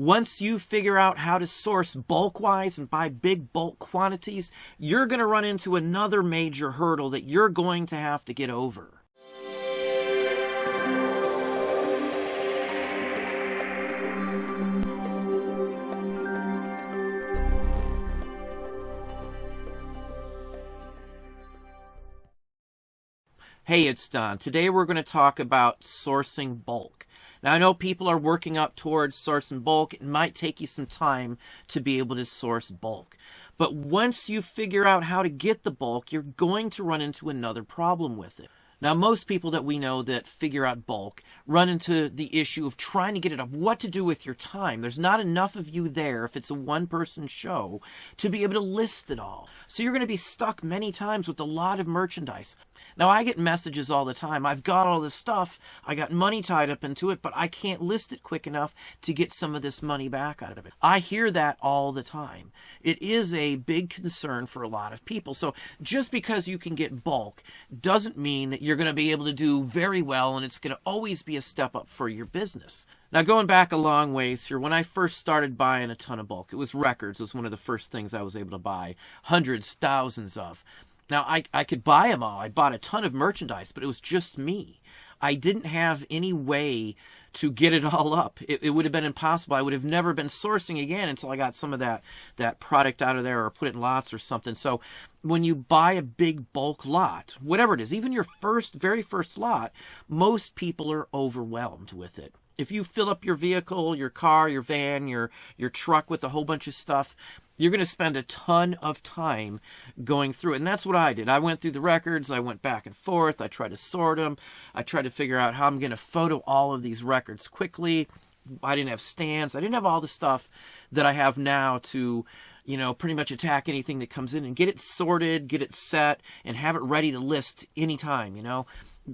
Once you figure out how to source bulk-wise and buy big bulk quantities, you're going to run into another major hurdle that you're going to have to get over. Hey, it's Don. Today we're going to talk about sourcing bulk. Now, I know people are working up towards sourcing bulk. It might take you some time to be able to source bulk. But once you figure out how to get the bulk, you're going to run into another problem with it. Now, most people that we know that figure out bulk run into the issue of trying to get it up, what to do with your time. There's not enough of you there, if it's a one-person show, to be able to list it all. So you're going to be stuck many times with a lot of merchandise. Now, I get messages all the time. I've got all this stuff. I got money tied up into it, but I can't list it quick enough to get some of this money back out of it. I hear that all the time. It is a big concern for a lot of people. So just because you can get bulk doesn't mean that you're going to be able to do very well, and it's going to always be a step up for your business. Now, going back a long ways here, when I first started buying a ton of bulk, it was records. It was one of the first things I was able to buy, hundreds, thousands of. Now, I could buy them all. I bought a ton of merchandise, but it was just me. I didn't have any way to get it all up. It would have been impossible. I would have never been sourcing again until I got some of that product out of there or put it in lots or something. So when you buy a big bulk lot, whatever it is, even your very first lot, most people are overwhelmed with it. If you fill up your vehicle, your car, your van, your truck with a whole bunch of stuff, you're going to spend a ton of time going through it. And that's what I did. I went through the records. I went back and forth. I tried to sort them. I tried to figure out how I'm going to photo all of these records quickly. I didn't have stands. I didn't have all the stuff that I have now to, pretty much attack anything that comes in and get it sorted, get it set, and have it ready to list anytime,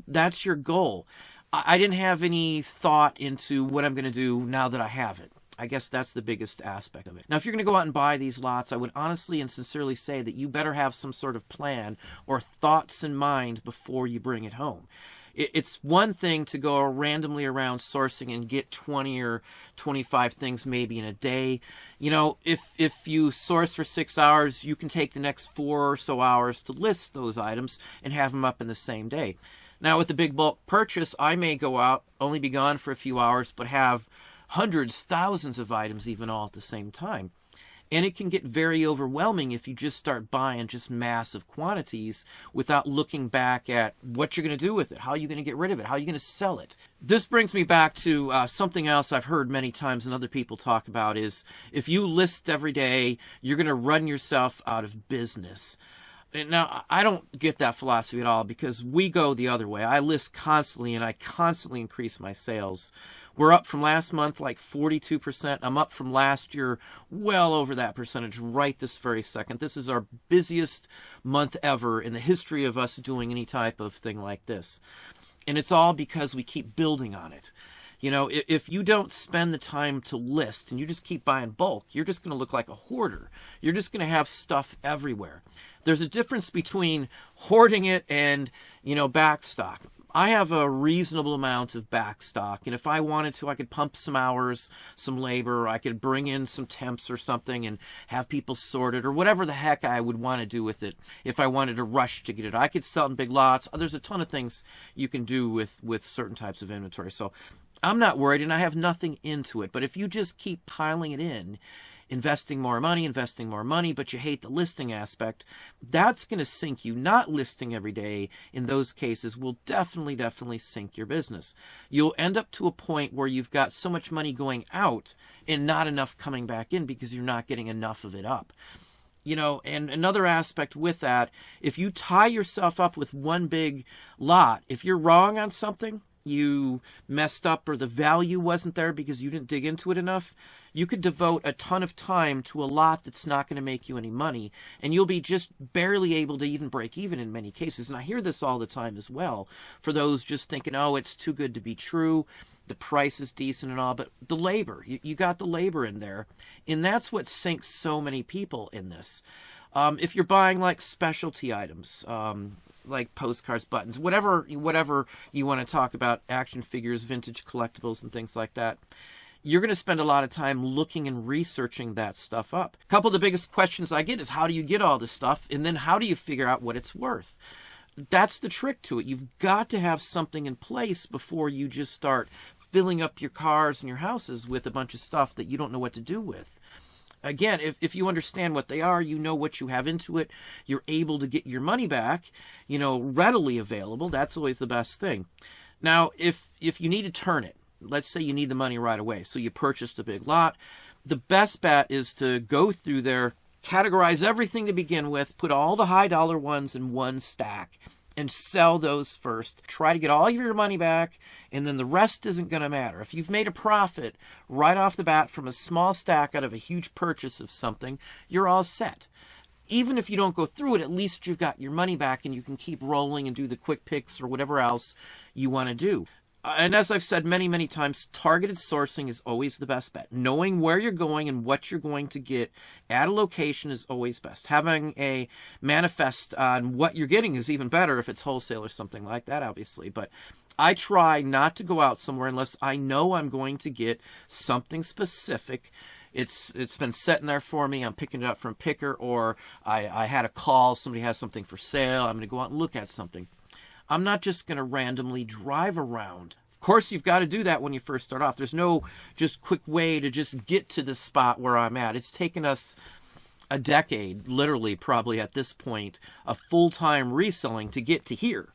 That's your goal. I didn't have any thought into what I'm going to do now that I have it. I guess that's the biggest aspect of it. Now, if you're going to go out and buy these lots, I would honestly and sincerely say that you better have some sort of plan or thoughts in mind before you bring it home. It's one thing to go randomly around sourcing and get 20 or 25 things maybe in a day. If you source for 6 hours, you can take the next 4 or so hours to list those items and have them up in the same day. Now, with the big bulk purchase, I may go out, only be gone for a few hours, but have hundreds, thousands of items even all at the same time. And it can get very overwhelming if you just start buying just massive quantities without looking back at what you're going to do with it, how you're going to get rid of it, how you're going to sell it. This brings me back to something else I've heard many times and other people talk about is if you list every day, you're going to run yourself out of business. Now, I don't get that philosophy at all because we go the other way. I list constantly and I constantly increase my sales. We're up from last month like 42%. I'm up from last year well over that percentage right this very second. This is our busiest month ever in the history of us doing any type of thing like this. And it's all because we keep building on it. If you don't spend the time to list and you just keep buying bulk, you're just going to look like a hoarder. You're just going to have stuff everywhere. There's a difference between hoarding it and, back stock. I have a reasonable amount of back stock, and if I wanted to, I could pump some hours, some labor, I could bring in some temps or something and have people sort it, or whatever the heck I would want to do with it if I wanted to rush to get it. I could sell it in big lots. There's a ton of things you can do with certain types of inventory. So I'm not worried, and I have nothing into it. But if you just keep piling it in, investing more money, but you hate the listing aspect, that's going to sink you. Not listing every day in those cases will definitely sink your business. You'll end up to a point where you've got so much money going out and not enough coming back in because you're not getting enough of it up. And another aspect with that, if you tie yourself up with one big lot, if you're wrong on something, you messed up or the value wasn't there because you didn't dig into it enough, you could devote a ton of time to a lot that's not going to make you any money, and you'll be just barely able to even break even in many cases. And I hear this all the time as well for those just thinking, oh, it's too good to be true, the price is decent and all, but the labor, you got the labor in there, and that's what sinks so many people in this. If you're buying like specialty items, like postcards, buttons, whatever you want to talk about, action figures, vintage collectibles, and things like that, you're going to spend a lot of time looking and researching that stuff up. A couple of the biggest questions I get is, how do you get all this stuff? And then how do you figure out what it's worth? That's the trick to it. You've got to have something in place before you just start filling up your cars and your houses with a bunch of stuff that you don't know what to do with. Again, if you understand what they are, you know what you have into it, you're able to get your money back, readily available. That's always the best thing. Now, if you need to turn it, let's say you need the money right away, so you purchased a big lot, the best bet is to go through there, categorize everything to begin with, put all the high dollar ones in one stack, and sell those first. Try to get all of your money back, and then the rest isn't going to matter. If you've made a profit right off the bat from a small stack out of a huge purchase of something, you're all set. Even if you don't go through it, at least you've got your money back and you can keep rolling and do the quick picks or whatever else you want to do. And as I've said many, many times, targeted sourcing is always the best bet. Knowing where you're going and what you're going to get at a location is always best. Having a manifest on what you're getting is even better if it's wholesale or something like that, obviously. But I try not to go out somewhere unless I know I'm going to get something specific. It's been sitting there for me. I'm picking it up from picker, or I had a call. Somebody has something for sale. I'm going to go out and look at something. I'm not just going to randomly drive around. Of course, you've got to do that when you first start off. There's no just quick way to just get to the spot where I'm at. It's taken us a decade, literally probably at this point, of full-time reselling to get to here.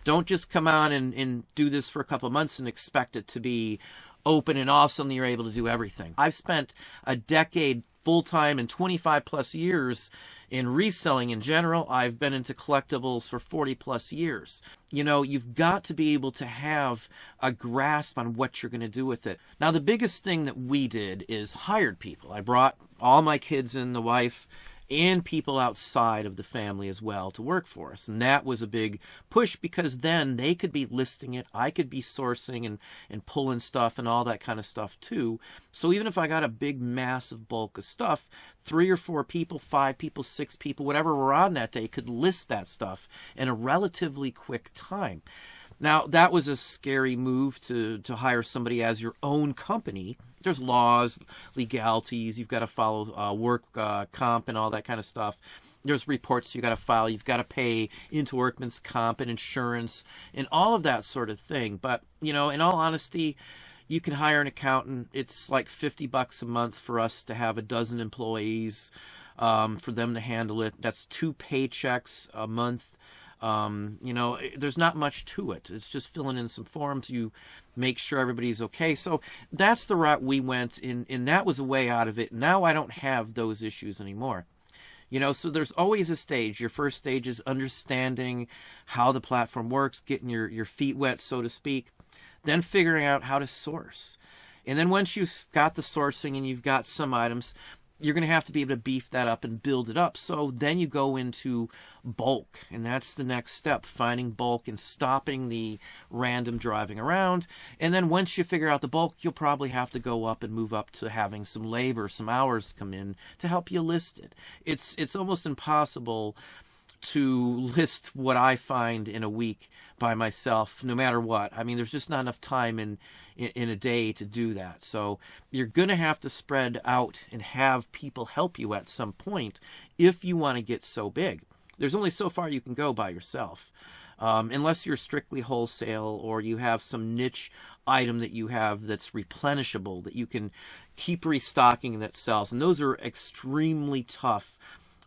Don't just come on and do this for a couple of months and expect it to be open and all of a sudden you're able to do everything. I've spent a decade full-time and 25 plus years in reselling in general. I've been into collectibles for 40 plus years. You've got to be able to have a grasp on what you're going to do with it. Now, the biggest thing that we did is hired people. I brought all my kids and the wife and people outside of the family as well to work for us. And that was a big push because then they could be listing it. I could be sourcing and pulling stuff and all that kind of stuff too. So even if I got a big massive bulk of stuff, 3 or 4 people, 5 people, 6 people, whatever were on that day could list that stuff in a relatively quick time. Now, that was a scary move to hire somebody as your own company. There's laws, legalities, you've got to follow work comp and all that kind of stuff. There's reports you got to file, you've got to pay into workman's comp and insurance and all of that sort of thing. But, in all honesty, you can hire an accountant. It's like $50 a month for us to have a dozen employees, for them to handle it. That's 2 paychecks a month. There's not much to it. It's just filling in some forms. You make sure everybody's okay. So that's the route we went in, and that was a way out of it. Now I don't have those issues anymore. So there's always a stage. Your first stage is understanding how the platform works, getting your feet wet, so to speak, then figuring out how to source. And then once you've got the sourcing and you've got some items, you're going to have to be able to beef that up and build it up. So then you go into bulk, and that's the next step, finding bulk and stopping the random driving around. And then once you figure out the bulk, you'll probably have to go up and move up to having some labor, some hours come in to help you list it. It's almost impossible to list what I find in a week by myself, no matter what. I mean, there's just not enough time in a day to do that. So you're going to have to spread out and have people help you at some point if you want to get so big. There's only so far you can go by yourself. Unless you're strictly wholesale or you have some niche item that you have that's replenishable, that you can keep restocking and that sells. And those are extremely tough.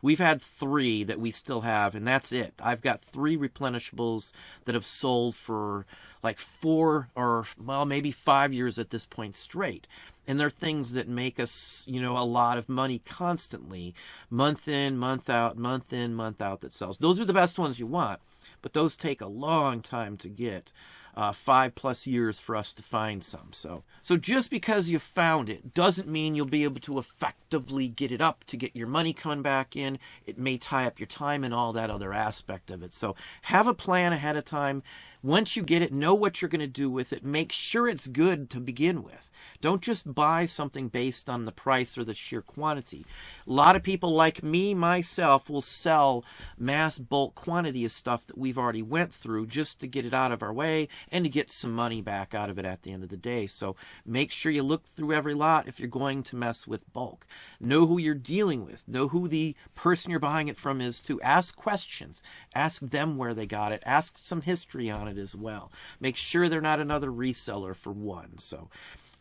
We've had 3 that we still have, and that's it. I've got 3 replenishables that have sold for like 4 or, well, maybe 5 years at this point straight. And they're things that make us, a lot of money constantly. Month in, month out, month in, month out that sells. Those are the best ones you want, but those take a long time to get. 5+ years for us to find some. So just because you found it doesn't mean you'll be able to effectively get it up to get your money coming back in. It may tie up your time and all that other aspect of it. So have a plan ahead of time. Once you get it, know what you're going to do with it. Make sure it's good to begin with. Don't just buy something based on the price or the sheer quantity. A lot of people like me, myself, will sell mass bulk quantity of stuff that we've already went through just to get it out of our way and to get some money back out of it at the end of the day. So make sure you look through every lot if you're going to mess with bulk. Know who you're dealing with. Know who the person you're buying it from is too. Ask questions. Ask them where they got it. Ask some history on it as well. Make sure they're not another reseller for one. So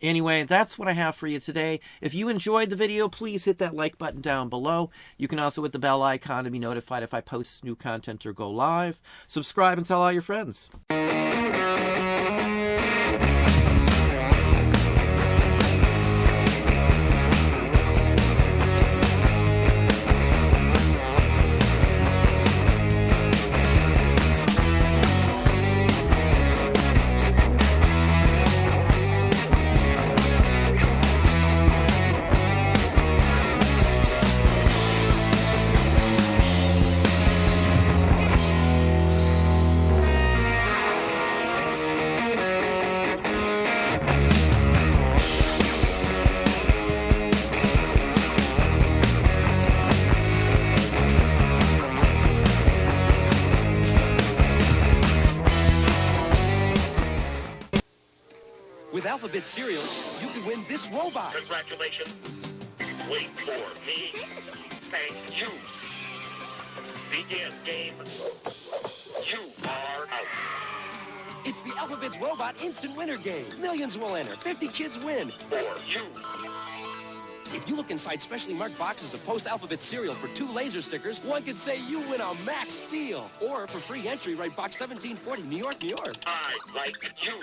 anyway, that's what I have for you today. If you enjoyed the video, please hit that like button down below. You can also hit the bell icon to be notified if I post new content or go live. Subscribe and tell all your friends. With Alphabet cereal, you can win this robot. Congratulations. Wait for me. Thank you. Begin game. You are out. It's the Alphabet's Robot Instant Winner game. Millions will enter. 50 kids win. For you. If you look inside specially marked boxes of post-Alphabet cereal for 2 laser stickers, one could say you win a Max Steel. Or for free entry, write Box 1740, New York, New York. I like you.